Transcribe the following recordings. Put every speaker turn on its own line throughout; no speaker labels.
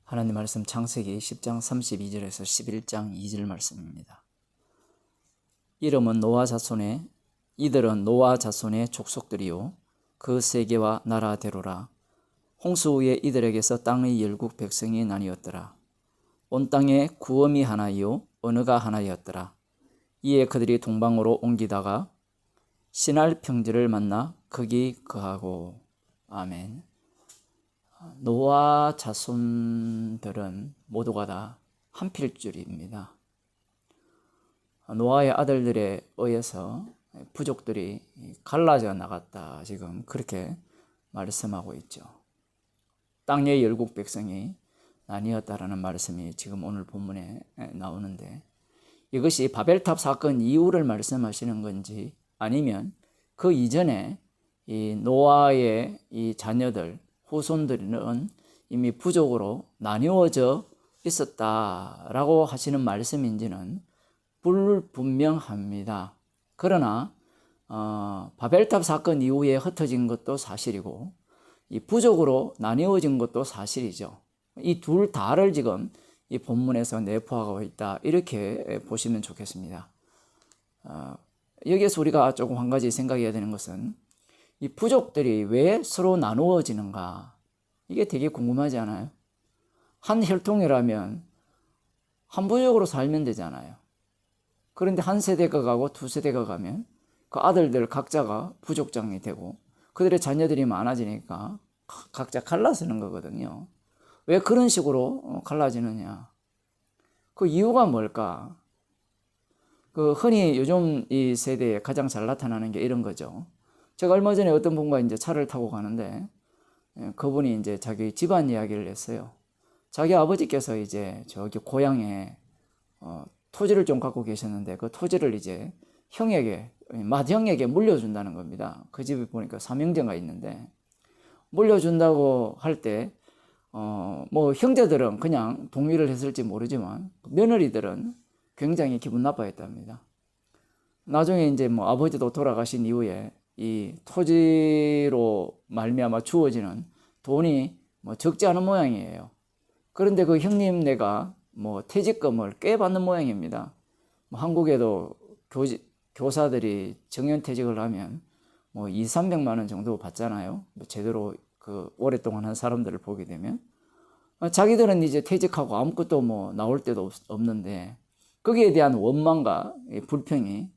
하나님 말씀 창세기 10장 32절에서 11장 2절 말씀입니다. 이름은 노아 자손의 이들은 노아 자손의 족속들이요 그 세계와 나라대로라. 홍수 후에 이들에게서 땅의 열국 백성이 나뉘었더라. 온 땅에 구엄이 하나이요 언어가 하나였더라. 이에 그들이 동방으로 옮기다가 시날 평지를 만나 거기 거하고. 아멘. 노아 자손들은 모두가 다 한 필줄입니다. 노아의 아들들에 의해서 부족들이 갈라져 나갔다, 지금 그렇게 말씀하고 있죠. 땅의 열국 백성이 나뉘었다라는 말씀이 지금 오늘 본문에 나오는데, 이것이 바벨탑 사건 이후를 말씀하시는 건지 아니면 그 이전에 이 노아의 이 자녀들 후손들은 이미 부족으로 나뉘어져 있었다라고 하시는 말씀인지는 불분명합니다. 그러나 바벨탑 사건 이후에 흩어진 것도 사실이고 이 부족으로 나뉘어진 것도 사실이죠. 이 둘 다를 지금 이 본문에서 내포하고 있다, 이렇게 보시면 좋겠습니다. 여기에서 우리가 조금 한 가지 생각해야 되는 것은 이 부족들이 왜 서로 나누어지는가, 이게 되게 궁금하지 않아요? 한 혈통이라면 한 부족으로 살면 되잖아요. 그런데 한 세대가 가고 두 세대가 가면 그 아들들 각자가 부족장이 되고 그들의 자녀들이 많아지니까 각자 갈라서는 거거든요. 왜 그런 식으로 갈라지느냐? 그 이유가 뭘까? 그 흔히 요즘 이 세대에 가장 잘 나타나는 게 이런 거죠. 제가 얼마 전에 어떤 분과 이제 차를 타고 가는데 그분이 이제 자기 집안 이야기를 했어요. 자기 아버지께서 이제 저기 고향에 토지를 좀 갖고 계셨는데 그 토지를 이제 형에게, 맏형에게 물려준다는 겁니다. 그 집에 보니까 삼형제가 있는데 물려준다고 할 때 뭐 형제들은 그냥 동의를 했을지 모르지만 며느리들은 굉장히 기분 나빠했답니다. 나중에 이제 뭐 아버지도 돌아가신 이후에 이 토지로 말미암아 주어지는 돈이 뭐 적지 않은 모양이에요. 그런데 그 형님네가 뭐 퇴직금을 꽤 받는 모양입니다. 뭐 한국에도 교사들이 정년퇴직을 하면 뭐 200~300만 원 정도 받잖아요. 뭐 제대로 그 오랫동안 한 사람들을 보게 되면 자기들은 이제 퇴직하고 아무것도 뭐 나올 데도 없는데 거기에 대한 원망과 불평이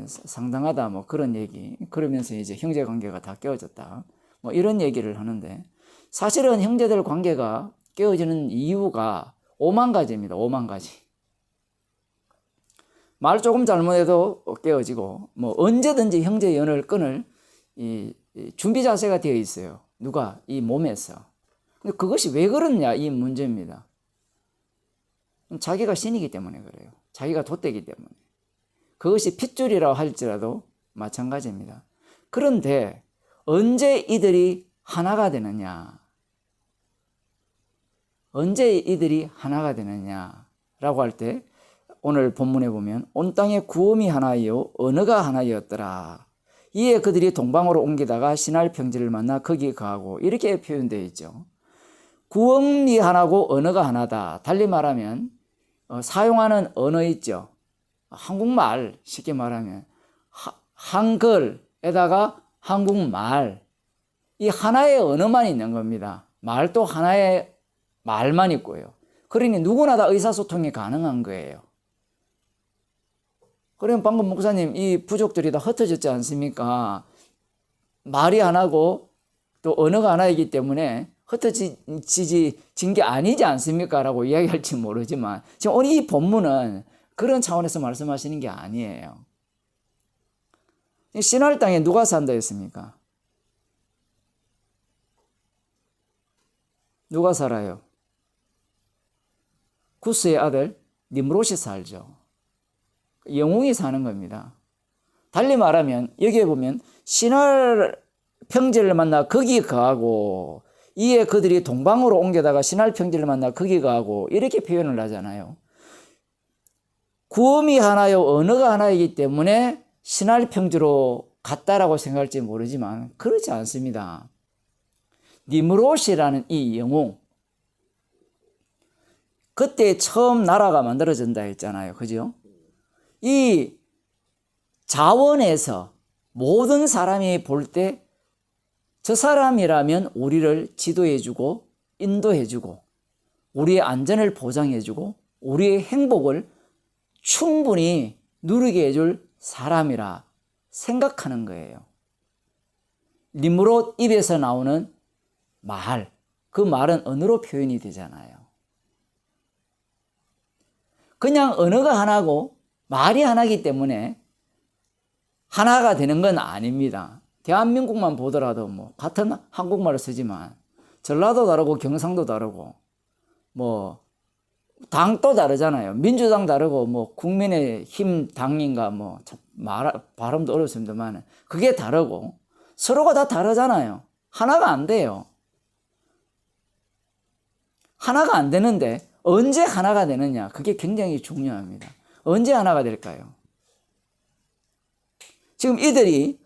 상당하다, 뭐 그런 얘기. 그러면서 이제 형제 관계가 다 깨어졌다, 뭐 이런 얘기를 하는데, 사실은 형제들 관계가 깨어지는 이유가 5만 가지입니다. 5만 가지. 말 조금 잘못해도 깨어지고, 뭐 언제든지 형제 연을 끊을 이 준비 자세가 되어 있어요. 누가? 이 몸에서. 근데 그것이 왜 그러냐, 이 문제입니다. 자기가 신이기 때문에 그래요. 자기가 돛대기 때문에. 그것이 핏줄이라고 할지라도 마찬가지입니다. 그런데 언제 이들이 하나가 되느냐? 언제 이들이 하나가 되느냐라고 할 때 오늘 본문에 보면 온 땅에 구엄이 하나이요 언어가 하나였더라. 이에 그들이 동방으로 옮기다가 시날 평지를 만나 거기 거하고, 이렇게 표현되어 있죠. 구엄이 하나고 언어가 하나다. 달리 말하면 사용하는 언어 있죠. 한국말, 쉽게 말하면 한글에다가 한국말, 이 하나의 언어만 있는 겁니다. 말도 하나의 말만 있고요. 그러니 누구나 다 의사소통이 가능한 거예요. 그러면 방금 목사님, 이 부족들이 다 흩어졌지 않습니까? 말이 하나고 또 언어가 하나이기 때문에 흩어진 게 아니지 않습니까? 라고 이야기할지 모르지만 지금 오늘 이 본문은 그런 차원에서 말씀하시는 게 아니에요. 시날 땅에 누가 산다 했습니까? 누가 살아요? 구스의 아들 니므롯이 살죠. 영웅이 사는 겁니다. 달리 말하면 여기에 보면 시날 평지를 만나 거기 거하고, 이에 그들이 동방으로 옮겨다가 시날 평지를 만나 거기 거하고, 이렇게 표현을 하잖아요. 구엄이 하나요 언어가 하나이기 때문에 시날 평지로 갔다라고 생각할지 모르지만 그렇지 않습니다. 니므롯이라는 이 영웅, 그때 처음 나라가 만들어진다 했잖아요. 그죠? 이 자원에서 모든 사람이 볼 때 저 사람이라면 우리를 지도해주고 인도해주고 우리의 안전을 보장해주고 우리의 행복을 충분히 누리게 해줄 사람이라 생각하는 거예요. 니므롯 입에서 나오는 말, 그 말은 언어로 표현이 되잖아요. 그냥 언어가 하나고 말이 하나이기 때문에 하나가 되는 건 아닙니다. 대한민국만 보더라도 뭐 같은 한국말을 쓰지만 전라도 다르고 경상도 다르고 뭐 당도 다르잖아요. 민주당 다르고 뭐 국민의힘 당인가 뭐 발음도 어렵습니다만 그게 다르고 서로가 다 다르잖아요. 하나가 안 돼요. 하나가 안 되는데 언제 하나가 되느냐, 그게 굉장히 중요합니다. 언제 하나가 될까요? 지금 이들이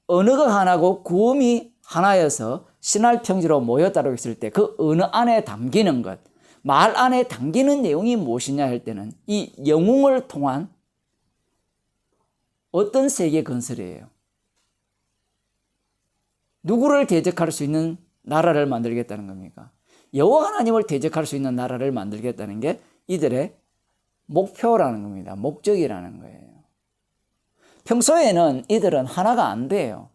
언어가 하나고 구음이 하나여서 신할평지로 모였다고 했을 때 그 언어 안에 담기는 것, 말 안에 담기는 내용이 무엇이냐 할 때는 이 영웅을 통한 어떤 세계 건설이에요. 누구를 대적할 수 있는 나라를 만들겠다는 겁니까? 여호와 하나님을 대적할 수 있는 나라를 만들겠다는 게 이들의 목표라는 겁니다. 목적이라는 거예요. 평소에는 이들은 하나가 안 돼요.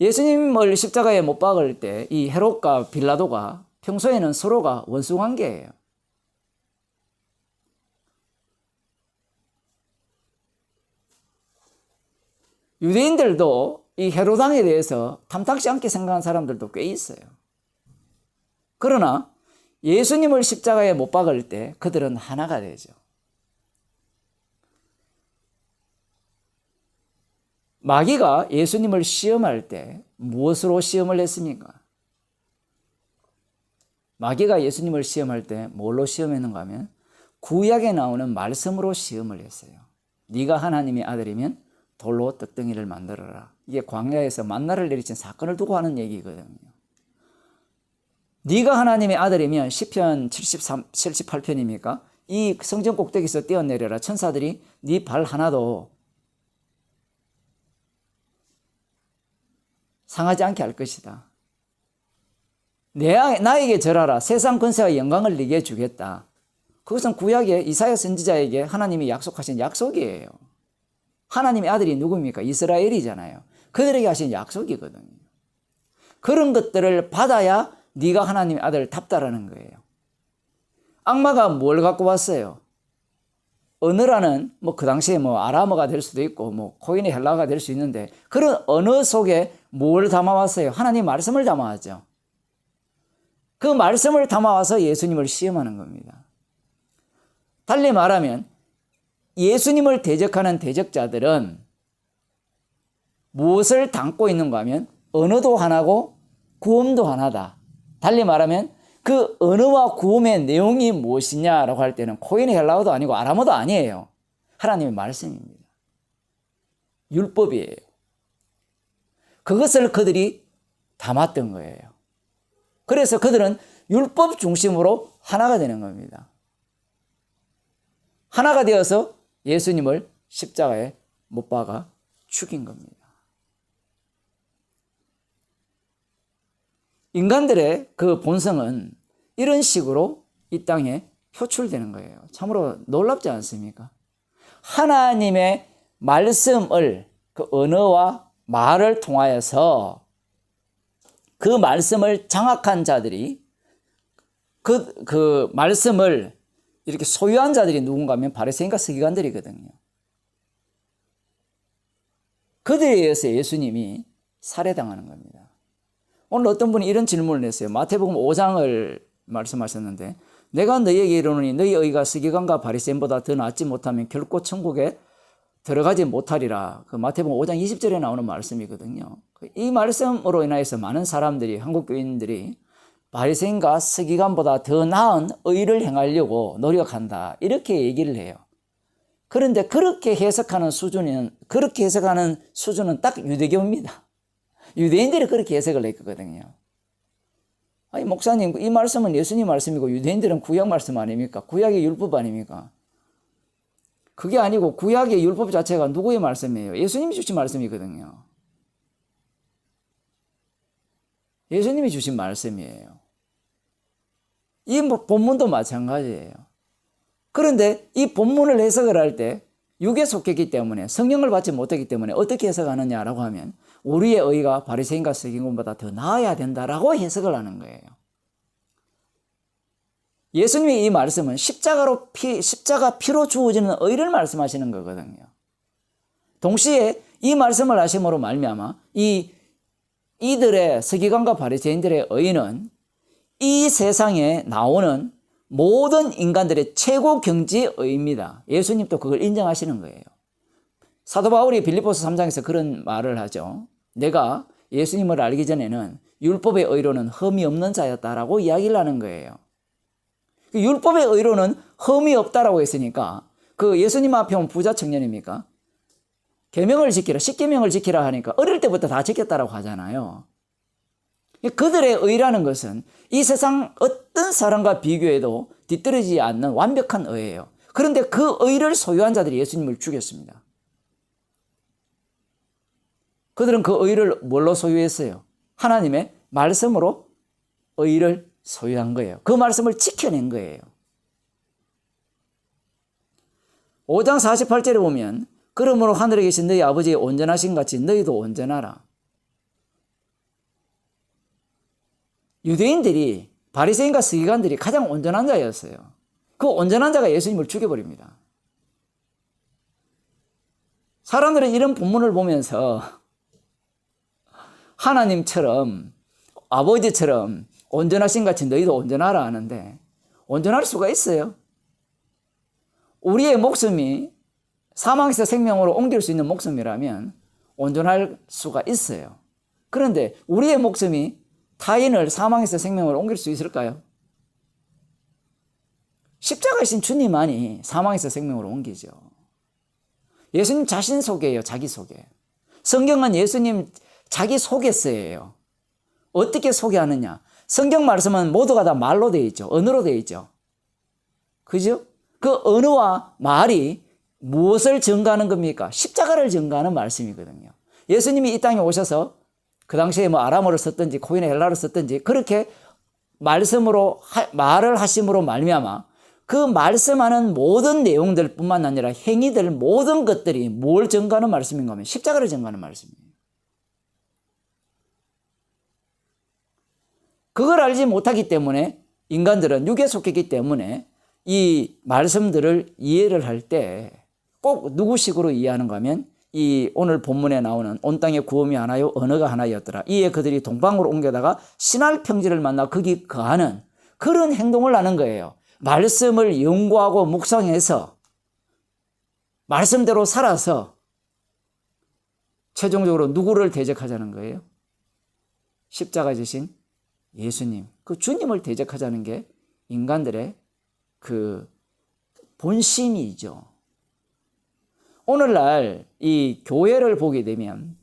예수님을 십자가에 못 박을 때 이 헤롯과 빌라도가 평소에는 서로가 원수관계예요. 유대인들도 이 헤롯왕에 대해서 탐탁지 않게 생각하는 사람들도 꽤 있어요. 그러나 예수님을 십자가에 못 박을 때 그들은 하나가 되죠. 마귀가 예수님을 시험할 때 무엇으로 시험을 했습니까? 마귀가 예수님을 시험할 때 뭘로 시험했는가 하면 구약에 나오는 말씀으로 시험을 했어요. 네가 하나님의 아들이면 돌로 떡덩이를 만들어라. 이게 광야에서 만나를 내리친 사건을 두고 하는 얘기거든요. 네가 하나님의 아들이면 시편 78편입니까? 이 성전 꼭대기에서 뛰어내려라. 천사들이 네 발 하나도 상하지 않게 할 것이다. 나에게 절하라. 세상 권세와 영광을 네게 주겠다. 그것은 구약의 이사야 선지자에게 하나님이 약속하신 약속이에요. 하나님의 아들이 누굽니까? 이스라엘이잖아요. 그들에게 하신 약속이거든요. 그런 것들을 받아야 네가 하나님의 아들답다라는 거예요. 악마가 뭘 갖고 왔어요? 언어라는 그 당시에 아람어가 될 수도 있고 코인의 헬라어가 될 수 있는데 그런 언어 속에 뭘 담아왔어요? 하나님 말씀을 담아왔죠. 그 말씀을 담아와서 예수님을 시험하는 겁니다. 달리 말하면 예수님을 대적하는 대적자들은 무엇을 담고 있는가 하면 언어도 하나고 구음도 하나다. 달리 말하면 그 언어와 구음의 내용이 무엇이냐라고 할 때는 코인의 헬라어도 아니고 아람어도 아니에요. 하나님의 말씀입니다. 율법이에요. 그것을 그들이 담았던 거예요. 그래서 그들은 율법 중심으로 하나가 되는 겁니다. 하나가 되어서 예수님을 십자가에 못 박아 죽인 겁니다. 인간들의 그 본성은 이런 식으로 이 땅에 표출되는 거예요. 참으로 놀랍지 않습니까? 하나님의 말씀을 그 언어와 말을 통하여서 그 말씀을 장악한 자들이 그 말씀을 이렇게 소유한 자들이 누군가 하면 바리새인과 서기관들이거든요. 그들에 의해서 예수님이 살해당하는 겁니다. 오늘 어떤 분이 이런 질문을 했어요. 마태복음 5장을 말씀하셨는데 내가 너희에게 이르노니 너희 의가 서기관과 바리새인보다 더 낫지 못하면 결코 천국에 들어가지 못하리라. 그 마태복음 5장 20절에 나오는 말씀이거든요. 이 말씀으로 인하여서 많은 사람들이, 한국 교인들이 바리새인과 서기관보다 더 나은 의를 행하려고 노력한다. 이렇게 얘기를 해요. 그런데 그렇게 해석하는 수준은 딱 유대교입니다. 유대인들이 그렇게 해석을 했거든요. 아니 목사님 이 말씀은 예수님 말씀이고 유대인들은 구약 말씀 아닙니까? 구약의 율법 아닙니까? 그게 아니고 구약의 율법 자체가 누구의 말씀이에요? 예수님이 주신 말씀이거든요. 예수님이 주신 말씀이에요. 이 본문도 마찬가지예요. 그런데 이 본문을 해석을 할 때 육에 속했기 때문에 성령을 받지 못했기 때문에 어떻게 해석하느냐라고 하면 우리의 의가 바리새인과 서기관보다 더 나아야 된다라고 해석을 하는 거예요. 예수님의 이 말씀은 십자가 피로 주어지는 의를 말씀하시는 거거든요. 동시에 이 말씀을 하심으로 말미암아 이들의 서기관과 바리새인들의 의는 이 세상에 나오는 모든 인간들의 최고 경지의 의입니다. 예수님도 그걸 인정하시는 거예요. 사도 바울이 빌립보서 3장에서 그런 말을 하죠. 내가 예수님을 알기 전에는 율법의 의로는 흠이 없는 자였다라고 이야기를 하는 거예요. 율법의 의로는 흠이 없다라고 했으니까 그 예수님 앞에 온 부자 청년입니까? 계명을 지키라, 십계명을 지키라 하니까 어릴 때부터 다 지켰다라고 하잖아요. 그들의 의라는 것은 이 세상 어떤 사람과 비교해도 뒤떨어지지 않는 완벽한 의예요. 그런데 그 의를 소유한 자들이 예수님을 죽였습니다. 그들은 그 의를 뭘로 소유했어요? 하나님의 말씀으로 의를 소유한 거예요. 그 말씀을 지켜낸 거예요. 5장 48절에 보면 그러므로 하늘에 계신 너희 아버지의 온전하신 같이 너희도 온전하라. 유대인들이 바리새인과 서기관들이 가장 온전한 자였어요. 그 온전한 자가 예수님을 죽여버립니다. 사람들은 이런 본문을 보면서 하나님처럼 아버지처럼 온전하신 같이 너희도 온전하라 하는데 온전할 수가 있어요? 우리의 목숨이 사망에서 생명으로 옮길 수 있는 목숨이라면 온전할 수가 있어요. 그런데 우리의 목숨이 타인을 사망에서 생명으로 옮길 수 있을까요? 십자가이신 주님만이 사망에서 생명으로 옮기죠. 예수님 자신 소개예요. 자기 소개. 성경은 예수님 자기 소개서예요. 어떻게 소개하느냐? 성경 말씀은 모두가 다 말로 되어 있죠. 언어로 되어 있죠. 그죠? 그 언어와 말이 무엇을 증가하는 겁니까? 십자가를 증가하는 말씀이거든요. 예수님이 이 땅에 오셔서 그 당시에 뭐 아람어를 썼든지 코인의 헬라어를 썼든지 그렇게 말씀으로 말을 하심으로 말미암아 그 말씀하는 모든 내용들 뿐만 아니라 행위들 모든 것들이 뭘 증가하는 말씀인가 하면 십자가를 증가하는 말씀이에요. 그걸 알지 못하기 때문에 인간들은 육에 속했기 때문에 이 말씀들을 이해를 할 때 꼭 누구식으로 이해하는가 하면 이 오늘 본문에 나오는 온 땅에 구원이 하나요 언어가 하나였더라. 이에 그들이 동방으로 옮겨다가 신할 평지를 만나 거기 거하는 그런 행동을 하는 거예요. 말씀을 연구하고 묵상해서 말씀대로 살아서 최종적으로 누구를 대적하자는 거예요? 십자가 지신 예수님, 그 주님을 대적하자는 게 인간들의 그 본심이죠. 오늘날 이 교회를 보게 되면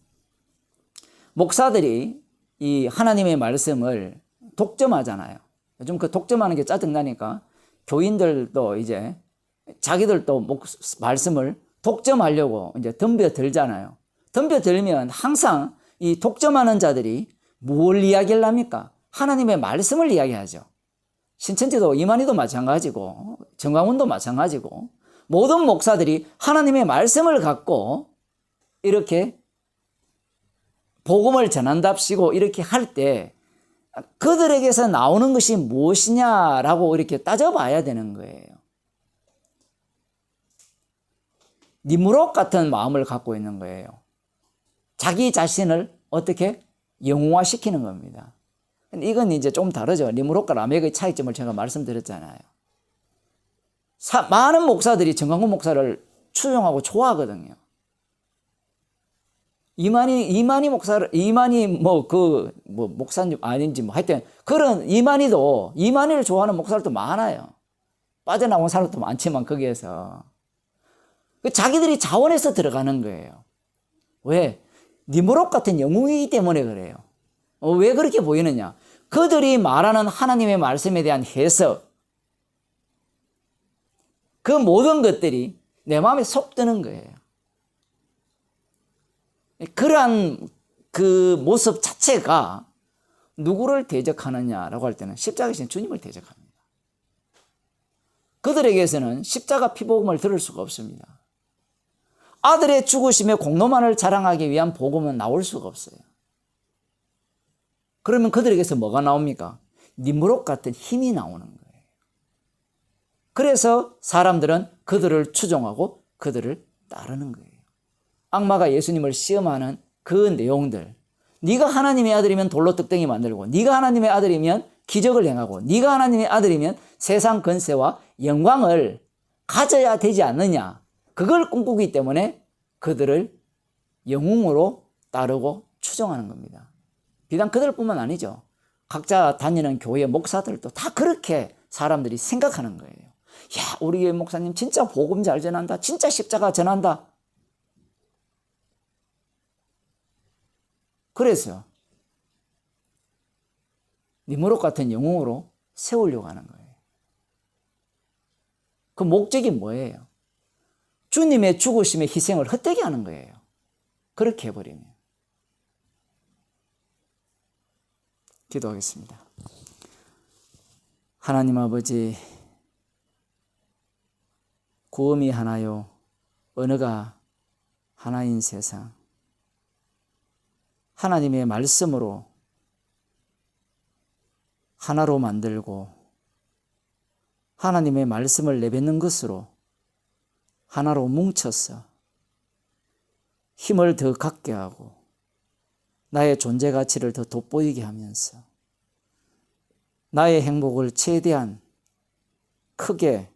목사들이 이 하나님의 말씀을 독점하잖아요. 요즘 그 독점하는 게 짜증나니까 교인들도 이제 자기들도 말씀을 독점하려고 이제 덤벼들잖아요. 덤벼들면 항상 이 독점하는 자들이 뭘 이야기를 합니까? 하나님의 말씀을 이야기하죠. 신천지도 이만희도 마찬가지고 정광훈도 마찬가지고 모든 목사들이 하나님의 말씀을 갖고 이렇게 복음을 전한답시고 이렇게 할 때 그들에게서 나오는 것이 무엇이냐라고 이렇게 따져봐야 되는 거예요. 니무롯 같은 마음을 갖고 있는 거예요. 자기 자신을 어떻게 영웅화시키는 겁니다. 이건 이제 좀 다르죠. 니무롯과 라멕의 차이점을 제가 말씀드렸잖아요. 많은 목사들이 정광훈 목사를 추종하고 좋아하거든요. 이만희 목사를, 목사님 아닌지 하여튼, 그런 이만희를 좋아하는 목사들도 많아요. 빠져나온 사람도 많지만, 거기에서. 자기들이 자원해서 들어가는 거예요. 왜? 니무롯 같은 영웅이기 때문에 그래요. 왜 그렇게 보이느냐? 그들이 말하는 하나님의 말씀에 대한 해석, 그 모든 것들이 내 마음에 속 드는 거예요. 그러한 그 모습 자체가 누구를 대적하느냐라고 할 때는 십자가에 계신 주님을 대적합니다. 그들에게서는 십자가 피복음을 들을 수가 없습니다. 아들의 죽으심의 공로만을 자랑하기 위한 복음은 나올 수가 없어요. 그러면 그들에게서 뭐가 나옵니까? 니무롯 같은 힘이 나오는 거예요. 그래서 사람들은 그들을 추종하고 그들을 따르는 거예요. 악마가 예수님을 시험하는 그 내용들, 네가 하나님의 아들이면 돌로 떡덩이 만들고, 네가 하나님의 아들이면 기적을 행하고, 네가 하나님의 아들이면 세상 권세와 영광을 가져야 되지 않느냐, 그걸 꿈꾸기 때문에 그들을 영웅으로 따르고 추종하는 겁니다. 비단 그들뿐만 아니죠. 각자 다니는 교회 목사들도 다 그렇게 사람들이 생각하는 거예요. 야, 우리 교회 목사님 진짜 복음 잘 전한다, 진짜 십자가 전한다. 그래서 니무롯 같은 영웅으로 세우려고 하는 거예요. 그 목적이 뭐예요? 주님의 죽으심의 희생을 헛되게 하는 거예요. 그렇게 해버리면. 기도하겠습니다. 하나님 아버지, 구음이 하나요, 언어가 하나인 세상, 하나님의 말씀으로 하나로 만들고 하나님의 말씀을 내뱉는 것으로 하나로 뭉쳐서 힘을 더 갖게 하고 나의 존재 가치를 더 돋보이게 하면서 나의 행복을 최대한 크게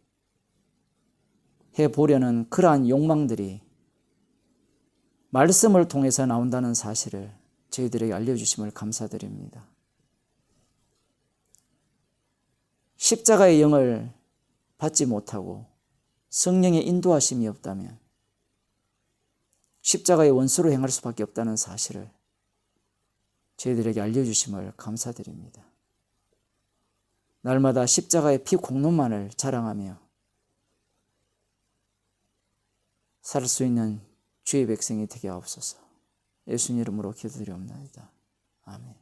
해보려는 그러한 욕망들이 말씀을 통해서 나온다는 사실을 저희들에게 알려주심을 감사드립니다. 십자가의 영을 받지 못하고 성령의 인도하심이 없다면 십자가의 원수로 행할 수밖에 없다는 사실을 저희들에게 알려주심을 감사드립니다. 날마다 십자가의 피 공로만을 자랑하며 살 수 있는 주의 백성이 되게 하옵소서. 예수님 이름으로 기도드리옵나이다. 아멘.